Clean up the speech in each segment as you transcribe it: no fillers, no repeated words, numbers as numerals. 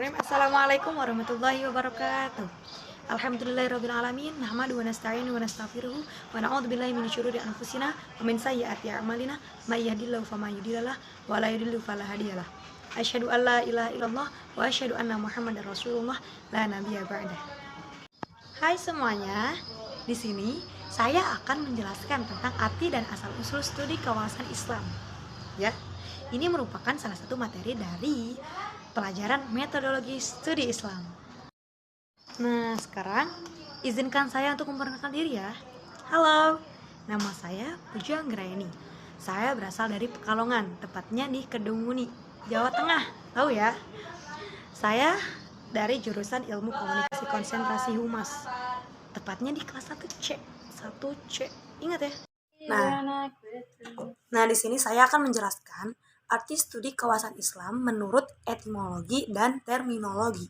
Bismillahirrahmanirrahim. Assalamualaikum warahmatullahi wabarakatuh. Alhamdulillahirrabbilalamin. Nahmadu wa nasta'inu wa nastaghfiruhu wa na'udzubillahi min syururi anfusina wa min sayyiati a'malina may yahdihillahu fala mudhillalah wa la yudhlil fala hadiyalah. Asyhadu an la ilaha illallah wa asyhadu anna Muhammadar Rasulullah la nabiyya ba'dah. Hai semuanya. Di sini saya akan menjelaskan tentang arti dan asal-usul studi kawasan Islam. Ya. Ini merupakan salah satu materi dari pelajaran metodologi studi Islam. Nah, sekarang izinkan saya untuk memperkenalkan diri ya. Halo, nama saya Puja Anggraeni. Saya berasal dari Pekalongan, tepatnya di Kedungmuni, Jawa Tengah. Tahu ya? Saya dari jurusan Ilmu Komunikasi Konsentrasi Humas, tepatnya di kelas 1C. 1C. Ingat ya? Nah, di sini saya akan menjelaskan arti studi kawasan Islam menurut etimologi dan terminologi.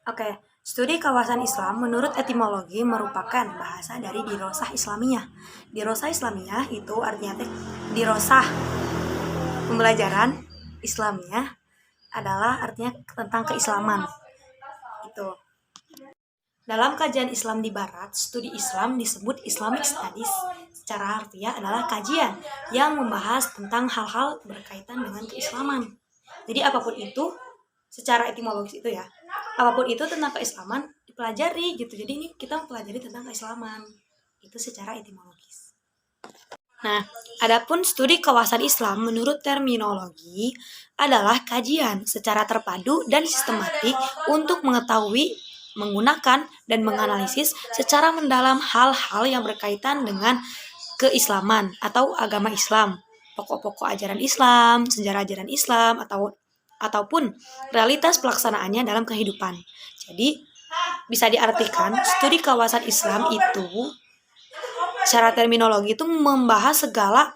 Oke, studi kawasan Islam menurut etimologi merupakan bahasa dari dirosah Islamiyah. Dirosah Islamiyah itu artinya dirosah pembelajaran Islamiyah adalah artinya tentang keislaman. Itu. Dalam kajian Islam di Barat, studi Islam disebut Islamic Studies. Secara harfiah adalah kajian yang membahas tentang hal-hal berkaitan dengan keislaman. Jadi apapun itu, secara etimologis itu ya, apapun itu tentang keislaman dipelajari gitu. Jadi ini kita mempelajari tentang keislaman. Itu secara etimologis. Nah, adapun studi kawasan Islam menurut terminologi adalah kajian secara terpadu dan sistematik untuk mengetahui, menggunakan, dan menganalisis secara mendalam hal-hal yang berkaitan dengan keislaman atau agama Islam, pokok-pokok ajaran Islam, sejarah ajaran Islam, ataupun realitas pelaksanaannya dalam kehidupan. Jadi, bisa diartikan studi kawasan Islam itu secara terminologi itu membahas segala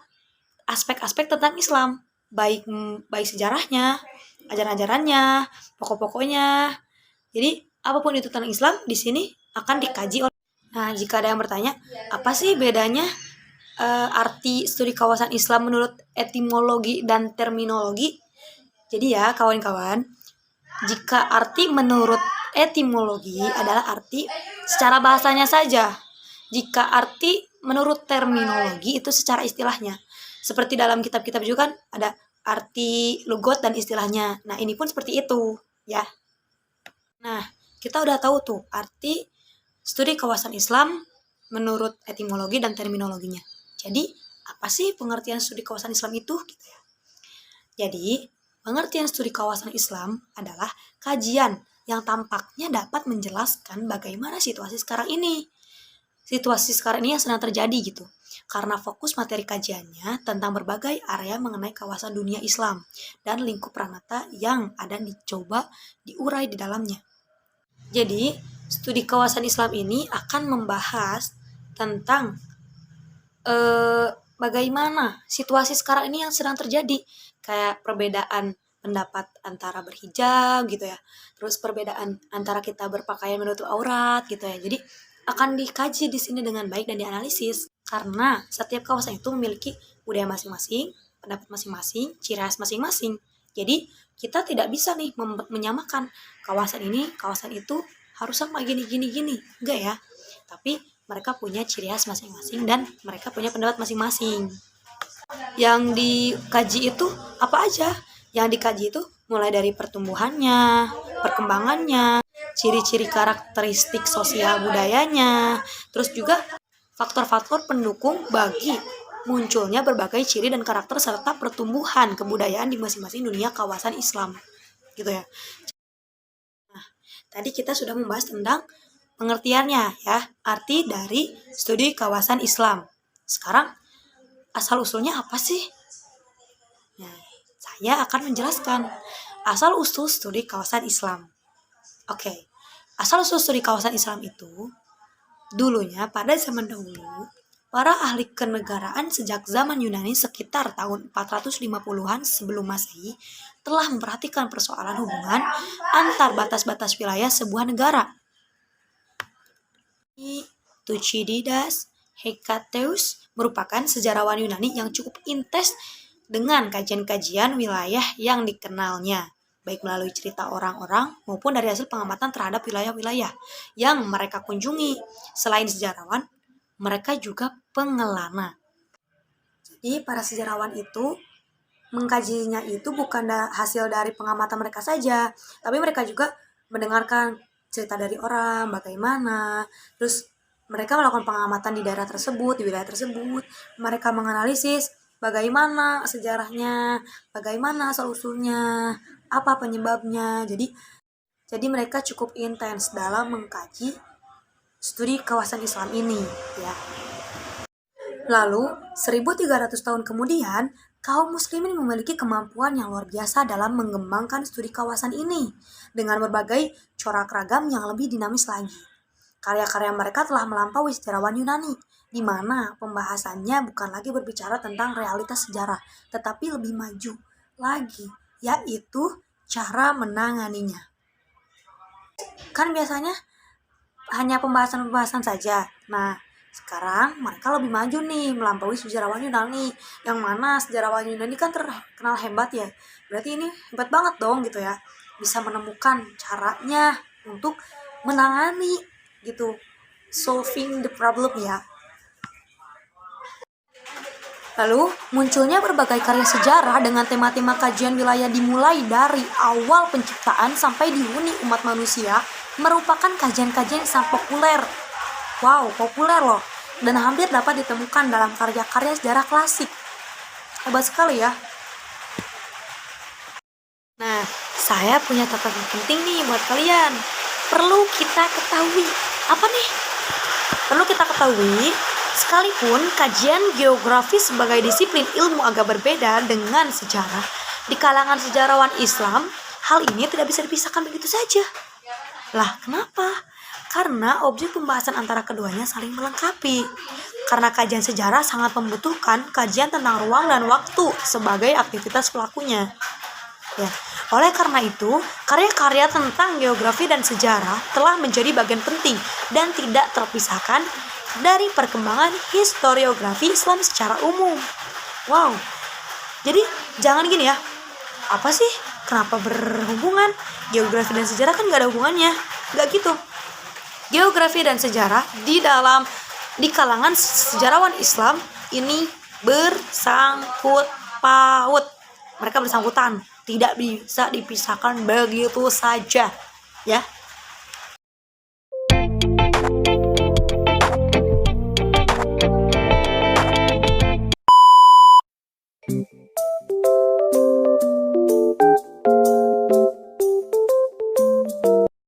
aspek-aspek tentang Islam, baik sejarahnya, ajaran-ajarannya, pokok-pokoknya. Jadi apapun itu tentang Islam di sini akan dikaji oleh. Nah, jika ada yang bertanya, apa sih bedanya arti studi kawasan Islam menurut etimologi dan terminologi? Jadi ya, kawan-kawan, jika arti menurut etimologi adalah arti secara bahasanya saja. Jika arti menurut terminologi itu secara istilahnya. Seperti dalam kitab-kitab juga kan ada arti lugot dan istilahnya. Nah, ini pun seperti itu, ya. Nah, kita udah tahu tuh arti studi kawasan Islam menurut etimologi dan terminologinya. Jadi, apa sih pengertian studi kawasan Islam itu? Gitu ya. Jadi, pengertian studi kawasan Islam adalah kajian yang tampaknya dapat menjelaskan bagaimana situasi sekarang ini. Situasi sekarang ini yang sedang terjadi gitu. Karena fokus materi kajiannya tentang berbagai area mengenai kawasan dunia Islam dan lingkup pranata yang ada dicoba diurai di dalamnya. Jadi, studi kawasan Islam ini akan membahas tentang bagaimana situasi sekarang ini yang sedang terjadi. Kayak perbedaan pendapat antara berhijab gitu ya. Terus perbedaan antara kita berpakaian menutup aurat gitu ya. Jadi, akan dikaji di sini dengan baik dan dianalisis. Karena setiap kawasan itu memiliki budaya masing-masing, pendapat masing-masing, ciri khas masing-masing. Jadi, kita tidak bisa nih menyamakan kawasan ini, kawasan itu harus sama gini. Enggak ya. Tapi mereka punya ciri khas masing-masing dan mereka punya pendapat masing-masing. Yang dikaji itu apa aja? Yang dikaji itu mulai dari pertumbuhannya, perkembangannya, ciri-ciri karakteristik sosial budayanya, terus juga faktor-faktor pendukung bagi munculnya berbagai ciri dan karakter serta pertumbuhan kebudayaan di masing-masing dunia kawasan Islam. Gitu ya. Nah, tadi kita sudah membahas tentang pengertiannya ya, arti dari studi kawasan Islam. Sekarang asal-usulnya apa sih? Nah, saya akan menjelaskan asal-usul studi kawasan Islam. Oke, asal-usul studi kawasan Islam itu dulunya pada zaman dahulu, para ahli kenegaraan sejak zaman Yunani sekitar tahun 450-an sebelum Masehi telah memperhatikan persoalan hubungan antar batas-batas wilayah sebuah negara. Thucydides Hecataeus merupakan sejarawan Yunani yang cukup intens dengan kajian-kajian wilayah yang dikenalnya. baik melalui cerita orang-orang maupun dari hasil pengamatan terhadap wilayah-wilayah yang mereka kunjungi. Selain sejarawan, mereka juga pengelana. Jadi para sejarawan itu mengkajinya itu bukan hasil dari pengamatan mereka saja, tapi mereka juga mendengarkan cerita dari orang, bagaimana, terus mereka melakukan pengamatan di daerah tersebut, di wilayah tersebut, mereka menganalisis bagaimana sejarahnya, bagaimana asal-usulnya, apa penyebabnya. Jadi mereka cukup intens dalam mengkaji studi kawasan Islam ini, ya. Lalu, 1300 tahun kemudian, kaum muslimin memiliki kemampuan yang luar biasa dalam mengembangkan studi kawasan ini dengan berbagai corak ragam yang lebih dinamis lagi. Karya-karya mereka telah melampaui sejarawan Yunani, di mana pembahasannya bukan lagi berbicara tentang realitas sejarah, tetapi lebih maju lagi, yaitu cara menanganinya. Kan biasanya hanya pembahasan-pembahasan saja. Nah, sekarang mereka lebih maju nih, melampaui sejarawan Yunani. Yang mana sejarawan Yunani kan terkenal hebat ya. Berarti ini hebat banget dong gitu ya. Bisa menemukan caranya untuk menangani gitu. Solving the problem ya. Lalu, munculnya berbagai karya sejarah dengan tema-tema kajian wilayah dimulai dari awal penciptaan sampai dihuni umat manusia merupakan kajian-kajian yang sangat populer. Wow, populer loh. Dan hampir dapat ditemukan dalam karya-karya sejarah klasik. Hebat sekali ya. Nah, saya punya catatan penting nih buat kalian. Perlu kita ketahui. Apa nih? Perlu kita ketahui, sekalipun kajian geografi sebagai disiplin ilmu agak berbeda dengan sejarah, di kalangan sejarawan Islam, hal ini tidak bisa dipisahkan begitu saja. Lah, kenapa? Karena objek pembahasan antara keduanya saling melengkapi. Karena kajian sejarah sangat membutuhkan kajian tentang ruang dan waktu sebagai aktivitas pelakunya. Ya. Oleh karena itu, karya-karya tentang geografi dan sejarah telah menjadi bagian penting dan tidak terpisahkan dari perkembangan historiografi Islam secara umum. Wow, jadi jangan gini ya, apa sih? Kenapa berhubungan? Geografi dan sejarah kan gak ada hubungannya. Gak gitu. Geografi dan sejarah di kalangan sejarawan Islam ini bersangkut paut. Mereka bersangkutan, tidak bisa dipisahkan begitu saja, ya.